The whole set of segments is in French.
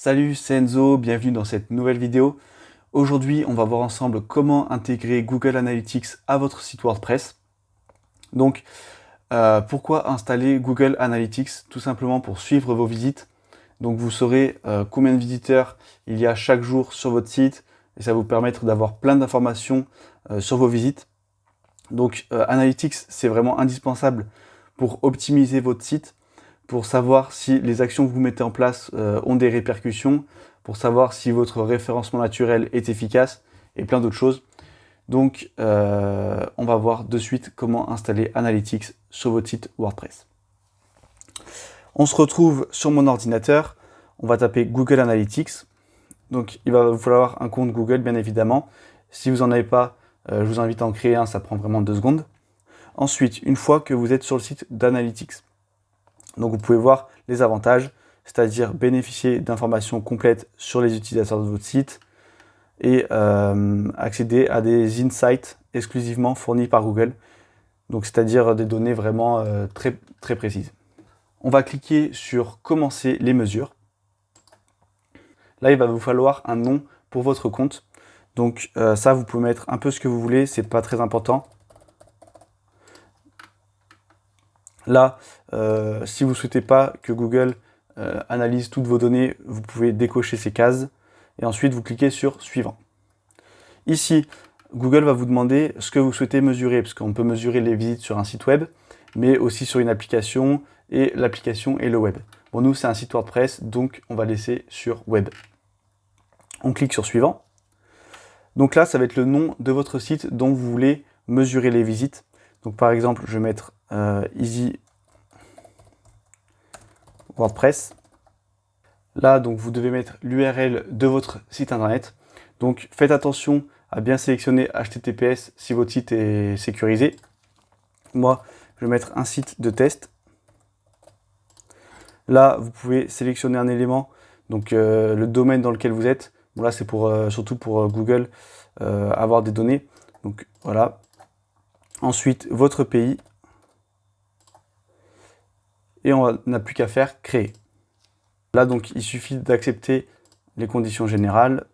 Salut, c'est Enzo, bienvenue dans cette nouvelle vidéo. Aujourd'hui, on va voir ensemble comment intégrer Google Analytics à votre site WordPress. Donc, pourquoi installer Google Analytics? Tout simplement pour suivre vos visites. Donc, vous saurez combien de visiteurs il y a chaque jour sur votre site et ça va vous permettre d'avoir plein d'informations sur vos visites. Donc, Analytics, c'est vraiment indispensable pour optimiser votre site, pour savoir si les actions que vous mettez en place ont des répercussions, pour savoir si votre référencement naturel est efficace et plein d'autres choses. Donc, on va voir de suite comment installer Analytics sur votre site WordPress. On se retrouve sur mon ordinateur, on va taper Google Analytics. Donc, il va vous falloir un compte Google, bien évidemment. Si vous n'en avez pas, je vous invite à en créer un, ça prend vraiment 2 secondes. Ensuite, une fois que vous êtes sur le site d'Analytics, donc vous pouvez voir les avantages, c'est-à-dire bénéficier d'informations complètes sur les utilisateurs de votre site et accéder à des insights exclusivement fournis par Google, donc c'est-à-dire des données vraiment très précises. On va cliquer sur commencer les mesures. Là, il va vous falloir un nom pour votre compte. Donc ça, vous pouvez mettre un peu ce que vous voulez, c'est pas très important. Là, si vous ne souhaitez pas que Google analyse toutes vos données, vous pouvez décocher ces cases et ensuite vous cliquez sur Suivant. Ici, Google va vous demander ce que vous souhaitez mesurer, parce qu'on peut mesurer les visites sur un site web, mais aussi sur une application, et l'application et le web. Bon, nous, c'est un site WordPress, donc on va laisser sur Web. On clique sur Suivant. Donc là, ça va être le nom de votre site dont vous voulez mesurer les visites. Donc par exemple, je vais mettre Easy WordPress. Là, donc vous devez mettre l'URL de votre site internet. Donc faites attention à bien sélectionner HTTPS si votre site est sécurisé. Moi, je vais mettre un site de test. Là, vous pouvez sélectionner un élément, donc le domaine dans lequel vous êtes. Bon, là, c'est pour, surtout pour Google, avoir des données. Donc voilà. Ensuite, votre pays. Et on n'a plus qu'à faire créer. Là, donc, il suffit d'accepter les conditions générales.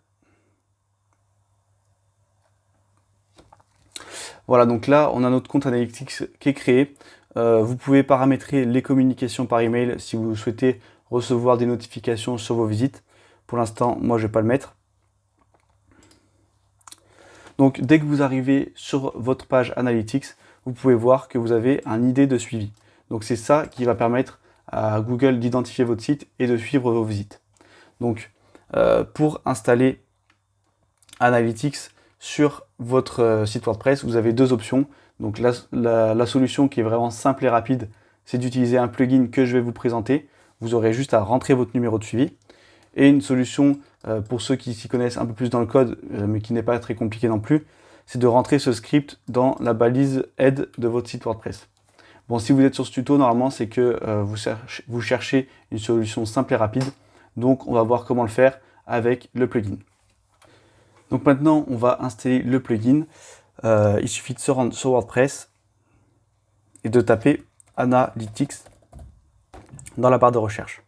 Voilà, donc là, on a notre compte Analytics qui est créé. Vous pouvez paramétrer les communications par email si vous souhaitez recevoir des notifications sur vos visites. Pour l'instant, moi, je ne vais pas le mettre. Donc, dès que vous arrivez sur votre page Analytics, vous pouvez voir que vous avez un ID de suivi. Donc, c'est ça qui va permettre à Google d'identifier votre site et de suivre vos visites. Donc, pour installer Analytics sur votre site WordPress, vous avez 2 options. Donc, la solution qui est vraiment simple et rapide, c'est d'utiliser un plugin que je vais vous présenter. Vous aurez juste à rentrer votre numéro de suivi. Et une solution pour ceux qui s'y connaissent un peu plus dans le code, mais qui n'est pas très compliqué non plus, c'est de rentrer ce script dans la balise aide de votre site WordPress. Bon, si vous êtes sur ce tuto, normalement, c'est que vous cherchez une solution simple et rapide. Donc, on va voir comment le faire avec le plugin. Donc maintenant, on va installer le plugin. Il suffit de se rendre sur WordPress et de taper Analytics dans la barre de recherche.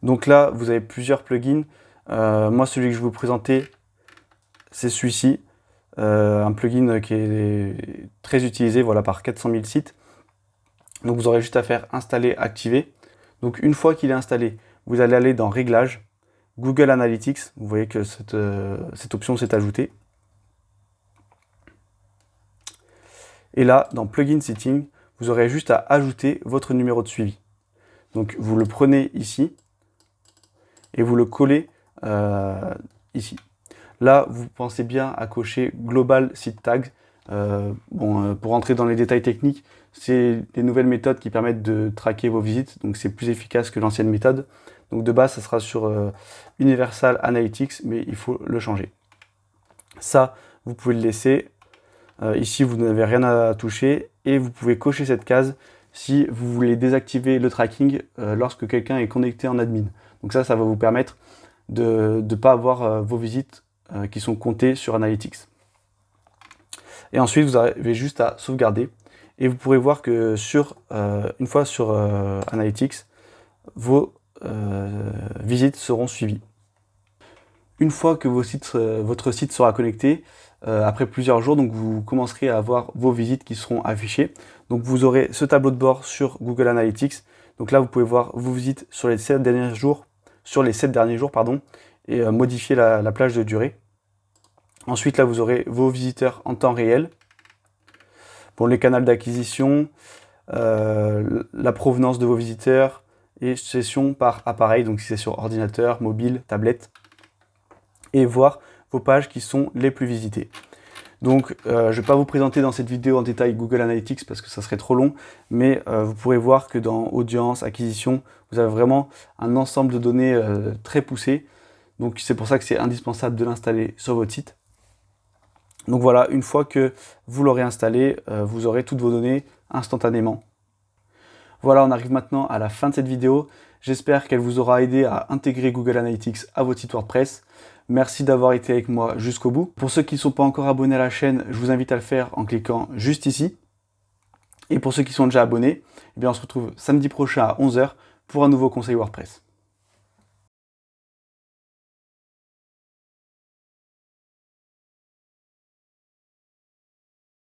Donc là, vous avez plusieurs plugins. Moi, celui que je vais vous présenter, c'est celui-ci. Un plugin qui est très utilisé, voilà, par 400 000 sites. Donc vous aurez juste à faire installer, activer. Donc une fois qu'il est installé, vous allez aller dans Réglages, Google Analytics. Vous voyez que cette option s'est ajoutée. Et là, dans Plugin Setting, vous aurez juste à ajouter votre numéro de suivi. Donc vous le prenez ici et vous le collez ici. Là, vous pensez bien à cocher Global Site Tag. Pour entrer dans les détails techniques, c'est des nouvelles méthodes qui permettent de traquer vos visites, donc c'est plus efficace que l'ancienne méthode. Donc de base, ça sera sur Universal Analytics, mais il faut le changer. Ça, vous pouvez le laisser. Ici, vous n'avez rien à toucher et vous pouvez cocher cette case si vous voulez désactiver le tracking lorsque quelqu'un est connecté en admin. Donc ça va vous permettre de ne pas avoir vos visites qui sont comptées sur Analytics. Et ensuite, vous avez juste à sauvegarder. Et vous pourrez voir que une fois sur Analytics, vos visites seront suivies. Une fois que votre site sera connecté, après plusieurs jours, donc vous commencerez à avoir vos visites qui seront affichées. Donc vous aurez ce tableau de bord sur Google Analytics. Donc là, vous pouvez voir vos visites sur les 7 derniers jours, et modifier la plage de durée. Ensuite, là, vous aurez vos visiteurs en temps réel. Pour les canaux d'acquisition, la provenance de vos visiteurs et session par appareil, donc si c'est sur ordinateur, mobile, tablette, et voir vos pages qui sont les plus visitées. Donc je ne vais pas vous présenter dans cette vidéo en détail Google Analytics parce que ça serait trop long, mais vous pourrez voir que dans audience, acquisition, vous avez vraiment un ensemble de données très poussé. Donc c'est pour ça que c'est indispensable de l'installer sur votre site. Donc voilà, une fois que vous l'aurez installé, vous aurez toutes vos données instantanément. Voilà, on arrive maintenant à la fin de cette vidéo. J'espère qu'elle vous aura aidé à intégrer Google Analytics à votre site WordPress. Merci d'avoir été avec moi jusqu'au bout. Pour ceux qui ne sont pas encore abonnés à la chaîne, je vous invite à le faire en cliquant juste ici. Et pour ceux qui sont déjà abonnés, eh bien on se retrouve samedi prochain à 11 h pour un nouveau conseil WordPress.